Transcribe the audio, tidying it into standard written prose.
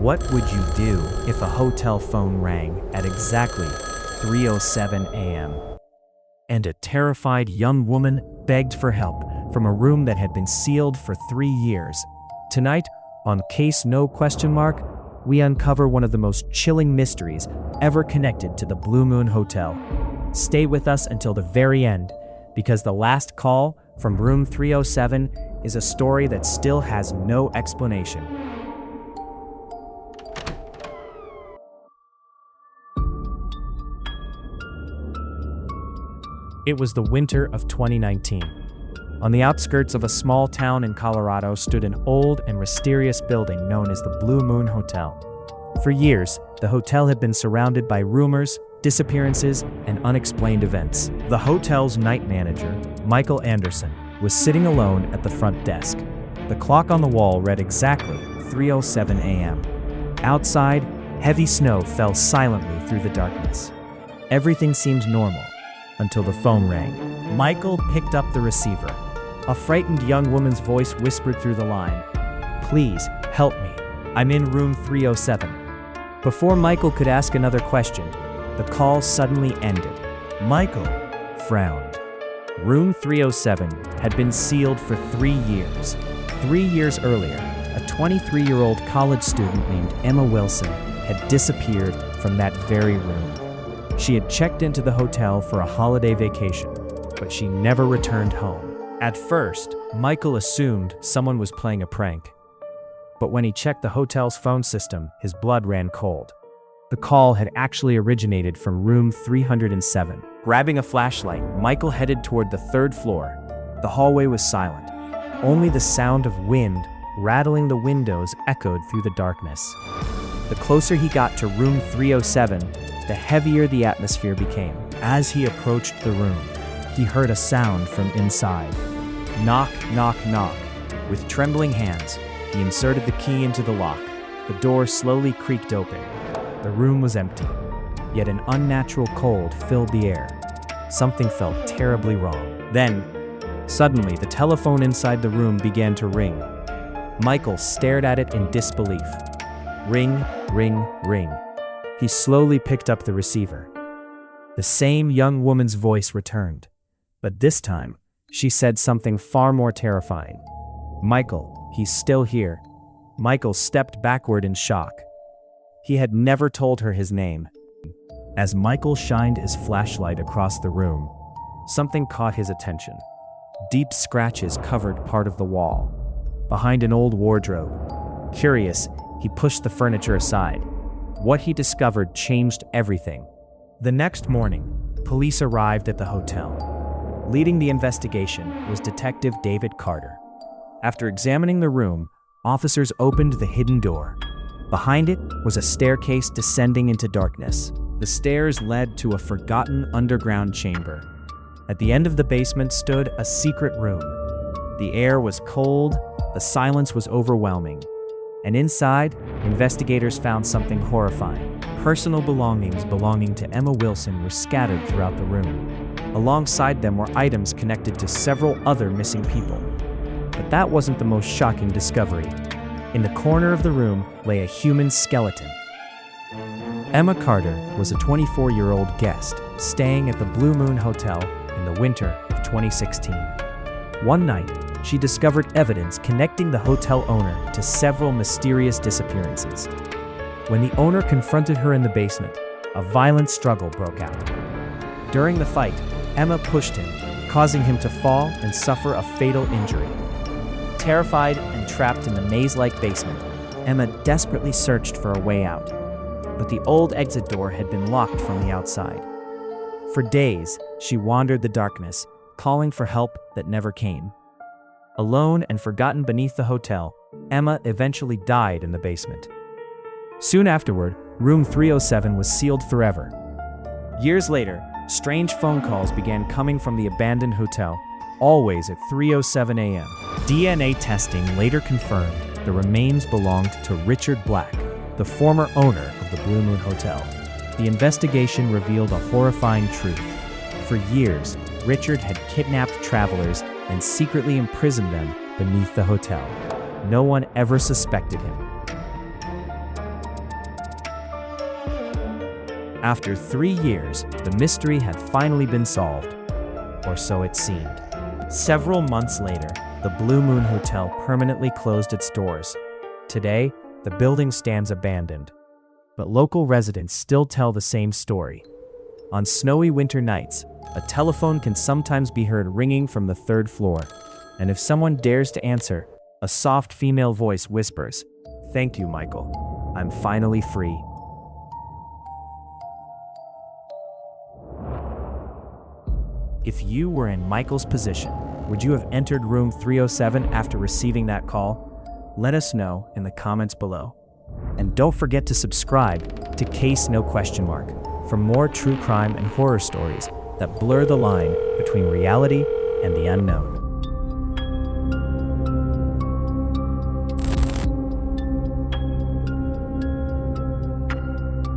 What would you do if a hotel phone rang at exactly 3:07 a.m. and a terrified young woman begged for help from a room that had been sealed for 3 years? Tonight, on Case No Question Mark, we uncover one of the most chilling mysteries ever connected to the Blue Moon Hotel. Stay with us until the very end, because the last call from room 307 is a story that still has no explanation. It was the winter of 2019. On the outskirts of a small town in Colorado stood an old and mysterious building known as the Blue Moon Hotel. For years, the hotel had been surrounded by rumors, disappearances, and unexplained events. The hotel's night manager, Michael Anderson, was sitting alone at the front desk. The clock on the wall read exactly 3:07 a.m. Outside, heavy snow fell silently through the darkness. Everything seemed normal until the phone rang. Michael picked up the receiver. A frightened young woman's voice whispered through the line, "Please, help me. I'm in room 307. Before Michael could ask another question, the call suddenly ended. Michael frowned. Room 307 had been sealed for 3 years. 3 years earlier, a 23-year-old college student named Emma Wilson had disappeared from that very room. She had checked into the hotel for a holiday vacation, but she never returned home. At first, Michael assumed someone was playing a prank. But when he checked the hotel's phone system, his blood ran cold. The call had actually originated from room 307. Grabbing a flashlight, Michael headed toward the 3rd floor. The hallway was silent. Only the sound of wind rattling the windows echoed through the darkness. The closer he got to room 307, the heavier the atmosphere became. As he approached the room, he heard a sound from inside. Knock, knock, knock. With trembling hands, he inserted the key into the lock. The door slowly creaked open. The room was empty, yet an unnatural cold filled the air. Something felt terribly wrong. Then, suddenly, the telephone inside the room began to ring. Michael stared at it in disbelief. Ring, ring, ring. He slowly picked up the receiver. The same young woman's voice returned, but this time, she said something far more terrifying. "Michael, he's still here." Michael stepped backward in shock. He had never told her his name. As Michael shined his flashlight across the room, something caught his attention. Deep scratches covered part of the wall, behind an old wardrobe. Curious, he pushed the furniture aside. What he discovered changed everything. The next morning, police arrived at the hotel. Leading the investigation was Detective David Carter. After examining the room, officers opened the hidden door. Behind it was a staircase descending into darkness. The stairs led to a forgotten underground chamber. At the end of the basement stood a secret room. The air was cold, the silence was overwhelming. And inside, investigators found something horrifying. Personal belongings belonging to Emma Wilson were scattered throughout the room. Alongside them were items connected to several other missing people. But that wasn't the most shocking discovery. In the corner of the room lay a human skeleton. Emma Carter was a 24-year-old guest staying at the Blue Moon Hotel in the winter of 2016. One night, she discovered evidence connecting the hotel owner to several mysterious disappearances. When the owner confronted her in the basement, a violent struggle broke out. During the fight, Emma pushed him, causing him to fall and suffer a fatal injury. Terrified and trapped in the maze-like basement, Emma desperately searched for a way out. But the old exit door had been locked from the outside. For days, she wandered the darkness, calling for help that never came. Alone and forgotten beneath the hotel, Emma eventually died in the basement. Soon afterward, room 307 was sealed forever. Years later, strange phone calls began coming from the abandoned hotel, always at 3:07 a.m. DNA testing later confirmed the remains belonged to Richard Black, the former owner of the Blue Moon Hotel. The investigation revealed a horrifying truth. For years, Richard had kidnapped travelers and secretly imprisoned them beneath the hotel. No one ever suspected him. After 3 years, the mystery had finally been solved. Or so it seemed. Several months later, the Blue Moon Hotel permanently closed its doors. Today, the building stands abandoned. But local residents still tell the same story. On snowy winter nights, a telephone can sometimes be heard ringing from the 3rd floor. And if someone dares to answer, a soft female voice whispers, "Thank you, Michael. I'm finally free." If you were in Michael's position, would you have entered room 307 after receiving that call? Let us know in the comments below. And don't forget to subscribe to Case No Question Mark for more true crime and horror stories that blur the line between reality and the unknown.